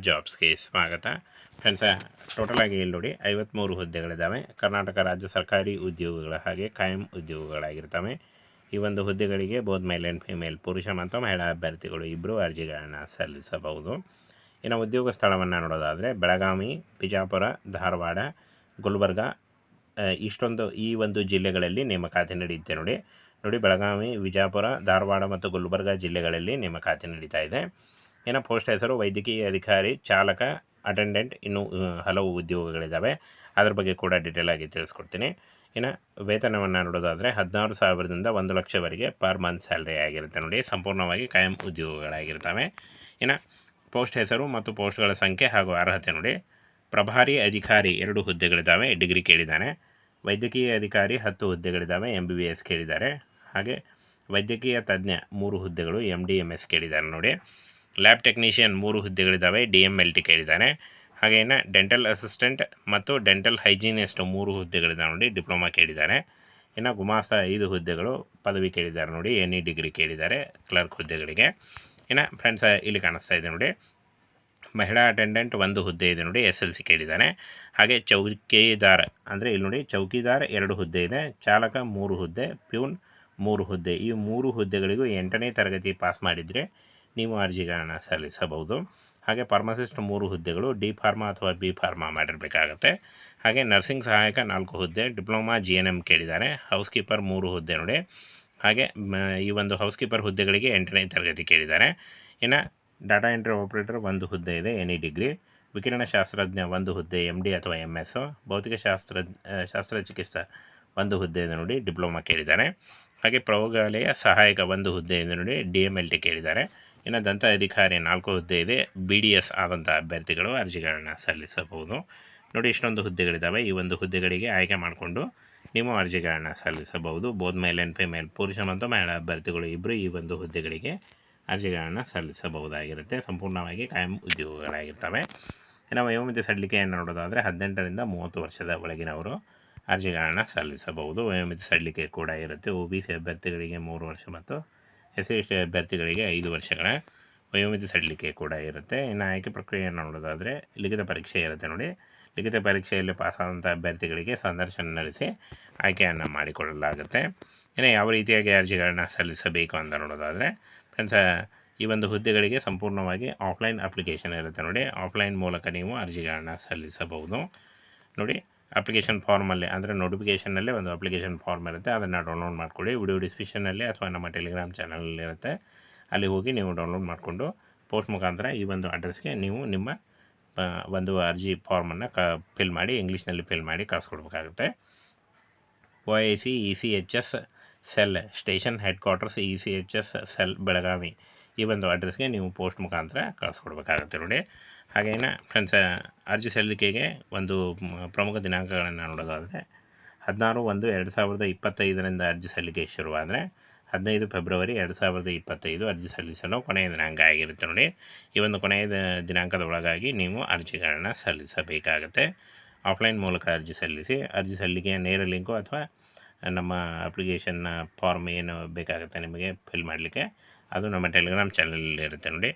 ಜಾಬ್ಸ್ಗೆ ಸ್ವಾಗತ friends. Total ಆಗಿ ಇಲ್ಲಿ ನೋಡಿ 53 ಹುದ್ದೆಗಳಿದ್ದಾವೆ. ಕರ್ನಾಟಕ ರಾಜ್ಯ ಸರ್ಕಾರಿ ಉದ್ಯೋಗಗಳ ಹಾಗೆ ಕಾಯಂ ಉದ್ಯೋಗಗಳಾಗಿರ್ತವೆ. ಈ ಒಂದು ಹುದ್ದೆಗಳಿಗೆ ಬೋತ್ ಮೇಲ್ ಆ್ಯಂಡ್ ಫಿಮೇಲ್, ಪುರುಷ ಮತ್ತು ಮಹಿಳಾ ಅಭ್ಯರ್ಥಿಗಳು ಇಬ್ಬರು ಅರ್ಜಿಗಳನ್ನು ಸಲ್ಲಿಸಬಹುದು. ಇನ್ನು ಉದ್ಯೋಗ ಸ್ಥಳವನ್ನು ನೋಡೋದಾದರೆ ಬೆಳಗಾವಿ, ಬಿಜಾಪುರ, ಧಾರವಾಡ, ಗುಲ್ಬರ್ಗ ಈ ಒಂದು ಜಿಲ್ಲೆಗಳಲ್ಲಿ ನೇಮಕಾತಿ ನಡೆಯುತ್ತೆ. ನೋಡಿ ಬೆಳಗಾವಿ, ವಿಜಯಪುರ, ಧಾರವಾಡ ಮತ್ತು ಗುಲ್ಬರ್ಗ ಜಿಲ್ಲೆಗಳಲ್ಲಿ ನೇಮಕಾತಿ ನಡೀತಾ ಇದೆ. ಇನ್ನು ಪೋಸ್ಟ್ ಹೆಸರು ವೈದ್ಯಕೀಯ ಅಧಿಕಾರಿ, ಚಾಲಕ, ಅಟೆಂಡೆಂಟ್, ಇನ್ನೂ ಹಲವು ಉದ್ಯೋಗಗಳಿದ್ದಾವೆ. ಅದ್ರ ಬಗ್ಗೆ ಕೂಡ ಡೀಟೇಲ್ ಆಗಿ ತಿಳಿಸ್ಕೊಡ್ತೀನಿ. ಇನ್ನು ವೇತನವನ್ನು ನೋಡೋದಾದರೆ 16,000ದಿಂದ 1,00,000ವರೆಗೆ ಪರ್ ಮಂತ್ ಸ್ಯಾಲ್ರಿ ಆಗಿರುತ್ತೆ. ನೋಡಿ ಸಂಪೂರ್ಣವಾಗಿ ಕಾಯಂ ಉದ್ಯೋಗಗಳಾಗಿರ್ತವೆ. ಇನ್ನು ಪೋಸ್ಟ್ ಹೆಸರು ಮತ್ತು ಪೋಸ್ಟ್ಗಳ ಸಂಖ್ಯೆ ಹಾಗೂ ಅರ್ಹತೆ ನೋಡಿ. ಪ್ರಭಾರಿ ಅಧಿಕಾರಿ 2 ಹುದ್ದೆಗಳಿದ್ದಾವೆ, ಡಿಗ್ರಿ ಕೇಳಿದ್ದಾನೆ. ವೈದ್ಯಕೀಯ ಅಧಿಕಾರಿ 10 ಹುದ್ದೆಗಳಿದ್ದಾವೆ, MBBS ಕೇಳಿದ್ದಾರೆ. ಹಾಗೆ ವೈದ್ಯಕೀಯ ತಜ್ಞ 3 ಹುದ್ದೆಗಳು, MD MS ಕೇಳಿದ್ದಾರೆ. ನೋಡಿ ಲ್ಯಾಬ್ ಟೆಕ್ನಿಷಿಯನ್ 3 ಹುದ್ದೆಗಳಿದ್ದಾವೆ, DMLT ಕೇಳಿದ್ದಾನೆ. ಹಾಗೆ ಇನ್ನು ಡೆಂಟಲ್ ಅಸಿಸ್ಟೆಂಟ್ ಮತ್ತು ಡೆಂಟಲ್ ಹೈಜೀನಿಸ್ಟ್ 3 ಹುದ್ದೆಗಳಿದ್ದಾವೆ ನೋಡಿ, ಡಿಪ್ಲೊಮಾ ಕೇಳಿದ್ದಾರೆ. ಇನ್ನು ಗುಮಾಸ್ತ 5 ಹುದ್ದೆಗಳು, ಪದವಿ ಕೇಳಿದ್ದಾರೆ ನೋಡಿ, NE ಡಿಗ್ರಿ ಕೇಳಿದ್ದಾರೆ ಕ್ಲರ್ಕ್ ಹುದ್ದೆಗಳಿಗೆ. ಇನ್ನು ಫ್ರೆಂಡ್ಸ್ ಇಲ್ಲಿ ಕಾಣಿಸ್ತಾ ಇದೆ ನೋಡಿ, ಮಹಿಳಾ ಅಟೆಂಡೆಂಟ್ 1 ಹುದ್ದೆ ಇದೆ ನೋಡಿ, SLC ಕೇಳಿದ್ದಾನೆ. ಹಾಗೆ ಚೌಕಿದಾರ್ ಅಂದರೆ ಇಲ್ಲಿ ನೋಡಿ ಚೌಕಿದಾರ್ 2 ಹುದ್ದೆ ಇದೆ, ಚಾಲಕ 3 ಹುದ್ದೆ, ಪ್ಯೂನ್ 3 ಹುದ್ದೆ. ಈ 3 ಹುದ್ದೆಗಳಿಗೂ 8ನೇ ತರಗತಿ ಪಾಸ್ ಮಾಡಿದರೆ ನೀವು ಅರ್ಜಿಗಳನ್ನು ಸಲ್ಲಿಸಬಹುದು. ಹಾಗೆ ಫಾರ್ಮಸಿಸ್ಟ್ 3 ಹುದ್ದೆಗಳು, D ಫಾರ್ಮಾ ಅಥವಾ B ಫಾರ್ಮಾ ಮಾಡಿರಬೇಕಾಗತ್ತೆ. ಹಾಗೆ ನರ್ಸಿಂಗ್ ಸಹಾಯಕ 4 ಹುದ್ದೆ, ಡಿಪ್ಲೊಮಾ GNM ಕೇಳಿದ್ದಾರೆ. ಹೌಸ್ ಕೀಪರ್ 3 ಹುದ್ದೆ ನೋಡಿ. ಹಾಗೆ ಈ ಒಂದು ಹೌಸ್ ಕೀಪರ್ ಹುದ್ದೆಗಳಿಗೆ 8ನೇ ತರಗತಿ ಕೇಳಿದ್ದಾರೆ. ಇನ್ನು ಡಾಟಾ ಎಂಟ್ರಿ ಆಪರೇಟರ್ 1 ಹುದ್ದೆ ಇದೆ, NE ಡಿಗ್ರಿ. ವಿಕಿರಣಶಾಸ್ತ್ರಜ್ಞ 1 ಹುದ್ದೆ, MD ಅಥವಾ MS. ಭೌತಿಕ ಶಸ್ತ್ರಚಿಕಿತ್ಸಾ 1 ಹುದ್ದೆ ಇದೆ ನೋಡಿ, ಡಿಪ್ಲೊಮಾ ಕೇಳಿದ್ದಾರೆ. ಹಾಗೆ ಪ್ರಯೋಗಾಲಯ ಸಹಾಯಕ 1 ಹುದ್ದೆ ಇದೆ ನೋಡಿ, DMLT ಕೇಳಿದ್ದಾರೆ. ಇನ್ನು ದಂತ ಅಧಿಕಾರಿ 4 ಹುದ್ದೆ ಇದೆ, BDS ಆದಂಥ ಅಭ್ಯರ್ಥಿಗಳು ಅರ್ಜಿಗಳನ್ನು ಸಲ್ಲಿಸಬಹುದು. ನೋಡಿ ಇಷ್ಟೊಂದು ಹುದ್ದೆಗಳಿದ್ದಾವೆ. ಈ ಒಂದು ಹುದ್ದೆಗಳಿಗೆ ಆಯ್ಕೆ ಮಾಡಿಕೊಂಡು ನೀವು ಅರ್ಜಿಗಳನ್ನು ಸಲ್ಲಿಸಬಹುದು. ಬೋತ್ ಮೇಲ್ ಆ್ಯಂಡ್ ಫಿಮೇಲ್, ಪುರುಷ ಮತ್ತು ಮಹಿಳಾ ಅಭ್ಯರ್ಥಿಗಳು ಇಬ್ಬರು ಈ ಒಂದು ಹುದ್ದೆಗಳಿಗೆ ಅರ್ಜಿಗಳನ್ನು ಸಲ್ಲಿಸಬಹುದಾಗಿರುತ್ತೆ. ಸಂಪೂರ್ಣವಾಗಿ ಕಾಯಂ ಉದ್ಯೋಗಗಳಾಗಿರ್ತವೆ. ಇನ್ನು ವಯೋಮಿತಿ ಸಡಿಲಿಕೆಯನ್ನು ನೋಡೋದಾದರೆ 18ರಿಂದ 30 ವರ್ಷದ ಒಳಗಿನವರು ಅರ್ಜಿಗಳನ್ನು ಸಲ್ಲಿಸಬಹುದು. ವಯೋಮಿತಿ ಸಡಿಲಿಕೆ ಕೂಡ ಇರುತ್ತೆ. OBC ಅಭ್ಯರ್ಥಿಗಳಿಗೆ 3 ವರ್ಷ ಮತ್ತು SC/ST ಅಭ್ಯರ್ಥಿಗಳಿಗೆ 5 ವರ್ಷಗಳ ವಯೋಮಿತಿ ಸಡಿಲಿಕೆ ಕೂಡ ಇರುತ್ತೆ. ಇನ್ನು ಆಯ್ಕೆ ಪ್ರಕ್ರಿಯೆಯನ್ನು ನೋಡೋದಾದರೆ ಲಿಖಿತ ಪರೀಕ್ಷೆ ಇರುತ್ತೆ ನೋಡಿ. ಲಿಖಿತ ಪರೀಕ್ಷೆಯಲ್ಲಿ ಪಾಸಾದಂಥ ಅಭ್ಯರ್ಥಿಗಳಿಗೆ ಸಂದರ್ಶನ ನಡೆಸಿ ಆಯ್ಕೆಯನ್ನು ಮಾಡಿಕೊಳ್ಳಲಾಗುತ್ತೆ. ಇನ್ನು ಯಾವ ರೀತಿಯಾಗಿ ಅರ್ಜಿಗಳನ್ನ ಸಲ್ಲಿಸಬೇಕು ಅಂತ ನೋಡೋದಾದರೆ ಫ್ರೆಂಡ್ಸ್, ಈ ಒಂದು ಹುದ್ದೆಗಳಿಗೆ ಸಂಪೂರ್ಣವಾಗಿ ಆಫ್ಲೈನ್ ಅಪ್ಲಿಕೇಶನ್ ಇರುತ್ತೆ ನೋಡಿ. ಆಫ್ಲೈನ್ ಮೂಲಕ ನೀವು ಅರ್ಜಿಗಳನ್ನು ಸಲ್ಲಿಸಬಹುದು. ನೋಡಿ ಅಪ್ಲಿಕೇಶನ್ ಫಾರ್ಮಲ್ಲಿ ಅಂದರೆ ನೋಟಿಫಿಕೇಷನ್ನಲ್ಲೇ ಒಂದು ಅಪ್ಲಿಕೇಶನ್ ಫಾರ್ಮ್ ಇರುತ್ತೆ, ಅದನ್ನು ಡೌನ್ಲೋಡ್ ಮಾಡ್ಕೊಳ್ಳಿ. ವಿಡಿಯೋ ಡಿಸ್ಕ್ರಿಪ್ಷನಲ್ಲಿ ಅಥವಾ ನಮ್ಮ ಟೆಲಿಗ್ರಾಮ್ ಚಾನಲಲ್ಲಿ ಇರುತ್ತೆ, ಅಲ್ಲಿ ಹೋಗಿ ನೀವು ಡೌನ್ಲೋಡ್ ಮಾಡಿಕೊಂಡು ಪೋಸ್ಟ್ ಮುಖಾಂತರ ಈ ಒಂದು ಅಡ್ರೆಸ್ಗೆ ನೀವು ನಿಮ್ಮ ಒಂದು ಅರ್ಜಿ ಫಾರ್ಮನ್ನು ಫಿಲ್ ಮಾಡಿ, ಇಂಗ್ಲೀಷ್ನಲ್ಲಿ ಫಿಲ್ ಮಾಡಿ ಕಳಿಸ್ಕೊಡ್ಬೇಕಾಗುತ್ತೆ. OIC ECHS cell station head quarters ECHS cell Belagavi, ಈ ಒಂದು ಅಡ್ರೆಸ್ಗೆ ನೀವು ಪೋಸ್ಟ್ ಮುಖಾಂತರ ಕಳಿಸ್ಕೊಡ್ಬೇಕಾಗುತ್ತೆ ನೋಡಿ. ಹಾಗೇನ ಫ್ರೆಂಡ್ಸ್, ಅರ್ಜಿ ಸಲ್ಲಿಕೆಗೆ ಒಂದು ಪ್ರಮುಖ ದಿನಾಂಕಗಳನ್ನು ನೋಡೋದಾದರೆ 16/1/2025 ಅರ್ಜಿ ಸಲ್ಲಿಕೆ ಶುರುವಾದರೆ 15 ಫೆಬ್ರವರಿ 2025 ಅರ್ಜಿ ಸಲ್ಲಿಸಲು ಕೊನೆಯ ದಿನಾಂಕ ಆಗಿರುತ್ತೆ ನೋಡಿ. ಈ ಒಂದು ಕೊನೆಯ ದಿನಾಂಕದ ಒಳಗಾಗಿ ನೀವು ಅರ್ಜಿಗಳನ್ನು ಸಲ್ಲಿಸಬೇಕಾಗತ್ತೆ. ಆಫ್ಲೈನ್ ಮೂಲಕ ಅರ್ಜಿ ಸಲ್ಲಿಸಿ. ಅರ್ಜಿ ಸಲ್ಲಿಕೆಯ ನೇರ ಲಿಂಕು ಅಥವಾ ನಮ್ಮ ಅಪ್ಲಿಕೇಶನ್ನ ಫಾರ್ಮ್ ಏನು ಬೇಕಾಗುತ್ತೆ ನಿಮಗೆ ಫಿಲ್ ಮಾಡಲಿಕ್ಕೆ, ಅದು ನಮ್ಮ ಟೆಲಿಗ್ರಾಮ್ ಚಾನಲಲ್ಲಿ ಇರುತ್ತೆ ನೋಡಿ.